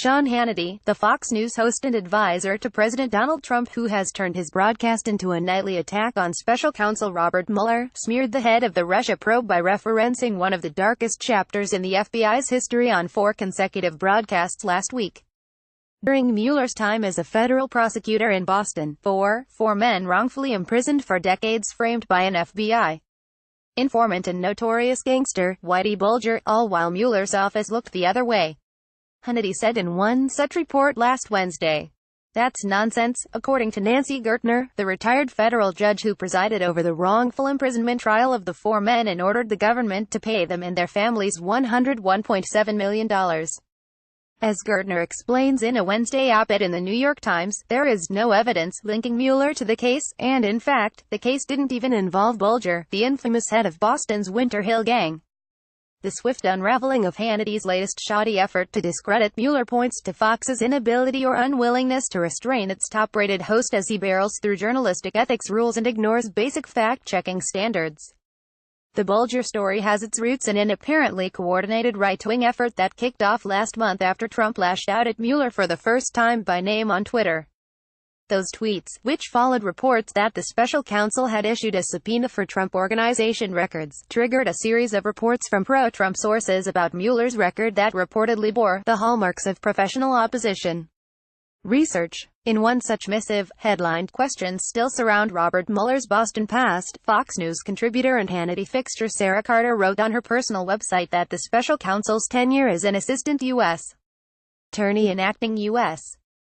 Sean Hannity, the Fox News host and advisor to President Donald Trump who has turned his broadcast into a nightly attack on special counsel Robert Mueller, smeared the head of the Russia probe by referencing one of the darkest chapters in the FBI's history on 4 consecutive broadcasts last week. During Mueller's time as a federal prosecutor in Boston, four men wrongfully imprisoned for decades framed by an FBI informant and notorious gangster, Whitey Bulger, all while Mueller's office looked the other way. Hannity said in one such report last Wednesday. That's nonsense, according to Nancy Gertner, the retired federal judge who presided over the wrongful imprisonment trial of the 4 men and ordered the government to pay them and their families $101.7 million. As Gertner explains in a Wednesday op-ed in the New York Times, there is no evidence linking Mueller to the case, and in fact, the case didn't even involve Bulger, the infamous head of Boston's Winter Hill Gang. The swift unraveling of Hannity's latest shoddy effort to discredit Mueller points to Fox's inability or unwillingness to restrain its top-rated host as he barrels through journalistic ethics rules and ignores basic fact-checking standards. The Bulger story has its roots in an apparently coordinated right-wing effort that kicked off last month after Trump lashed out at Mueller for the first time by name on Twitter. Those tweets, which followed reports that the special counsel had issued a subpoena for Trump Organization records, triggered a series of reports from pro-Trump sources about Mueller's record that reportedly bore the hallmarks of professional opposition research. In one such missive, headlined "Questions Still Surround Robert Mueller's Boston Past," Fox News contributor and Hannity fixture Sarah Carter wrote on her personal website that the special counsel's tenure as an assistant U.S. attorney and acting U.S.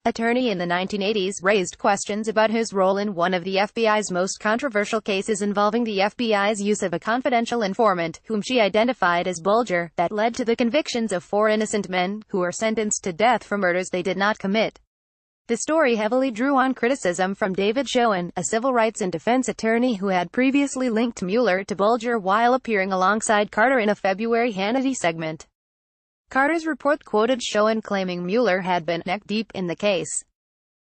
attorney in the 1980s raised questions about his role in one of the FBI's most controversial cases involving the FBI's use of a confidential informant, whom she identified as Bulger, that led to the convictions of 4 innocent men, who were sentenced to death for murders they did not commit. The story heavily drew on criticism from David Schoen, a civil rights and defense attorney who had previously linked Mueller to Bulger while appearing alongside Carter in a February Hannity segment. Carter's report quoted Schoen claiming Mueller had been neck-deep in the case.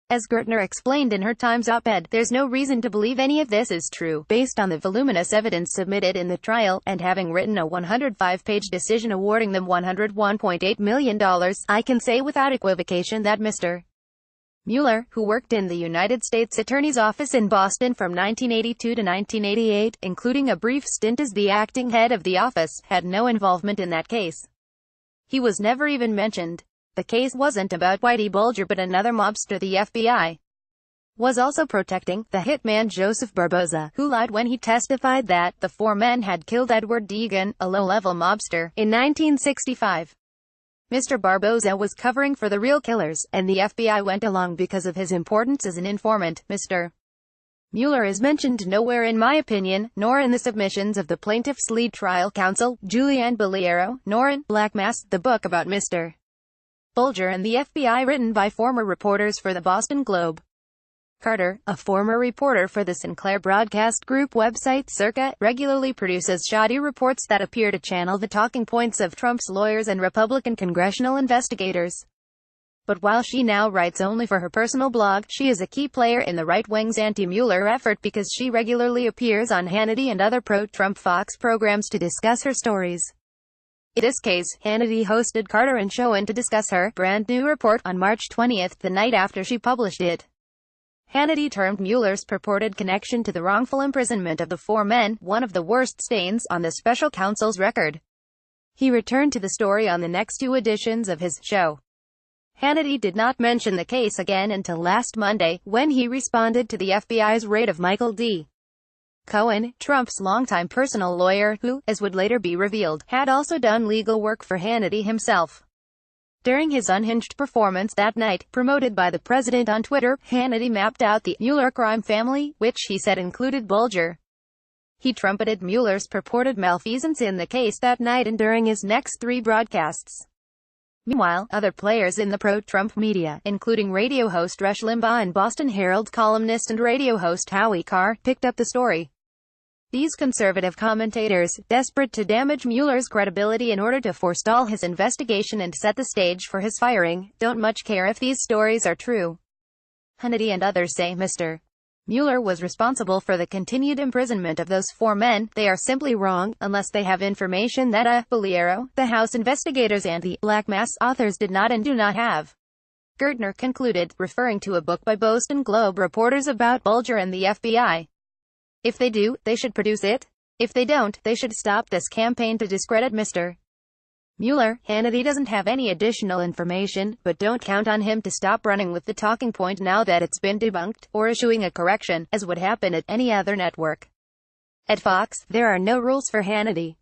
As Gertner explained in her Times op-ed, there's no reason to believe any of this is true, based on the voluminous evidence submitted in the trial, and having written a 105-page decision awarding them $101.8 million, I can say without equivocation that Mr. Mueller, who worked in the United States Attorney's Office in Boston from 1982 to 1988, including a brief stint as the acting head of the office, had no involvement in that case. He was never even mentioned. The case wasn't about Whitey Bulger but another mobster the FBI was also protecting, the hitman Joseph Barboza, who lied when he testified that the 4 men had killed Edward Deegan, a low-level mobster, in 1965. Mr. Barboza was covering for the real killers, and the FBI went along because of his importance as an informant. Mr. Mueller is mentioned nowhere in my opinion, nor in the submissions of the plaintiff's lead trial counsel, Julianne Bolliero, nor in Black Mass, the book about Mr. Bulger and the FBI written by former reporters for the Boston Globe. Carter, a former reporter for the Sinclair Broadcast Group website Circa, regularly produces shoddy reports that appear to channel the talking points of Trump's lawyers and Republican congressional investigators. But while she now writes only for her personal blog, she is a key player in the right-wing's anti-Mueller effort because she regularly appears on Hannity and other pro-Trump Fox programs to discuss her stories. In this case, Hannity hosted Carter and Schoen to discuss her brand-new report on March 20, the night after she published it. Hannity termed Mueller's purported connection to the wrongful imprisonment of the 4 men one of the worst stains on the special counsel's record. He returned to the story on the next 2 editions of his show. Hannity did not mention the case again until last Monday, when he responded to the FBI's raid of Michael D. Cohen, Trump's longtime personal lawyer, who, as would later be revealed, had also done legal work for Hannity himself. During his unhinged performance that night, promoted by the president on Twitter, Hannity mapped out the Mueller crime family, which he said included Bulger. He trumpeted Mueller's purported malfeasance in the case that night and during his next 3 broadcasts. Meanwhile, other players in the pro-Trump media, including radio host Rush Limbaugh and Boston Herald columnist and radio host Howie Carr, picked up the story. These conservative commentators, desperate to damage Mueller's credibility in order to forestall his investigation and set the stage for his firing, don't much care if these stories are true. Hannity and others say Mr. Mueller was responsible for the continued imprisonment of those 4 men. They are simply wrong, unless they have information that Bolero, the House investigators and the Black Mass authors did not and do not have. Gertner concluded, referring to a book by Boston Globe reporters about Bulger and the FBI. If they do, they should produce it. If they don't, they should stop this campaign to discredit Mr. Mueller. Hannity doesn't have any additional information, but don't count on him to stop running with the talking point now that it's been debunked, or issuing a correction, as would happen at any other network. At Fox, there are no rules for Hannity.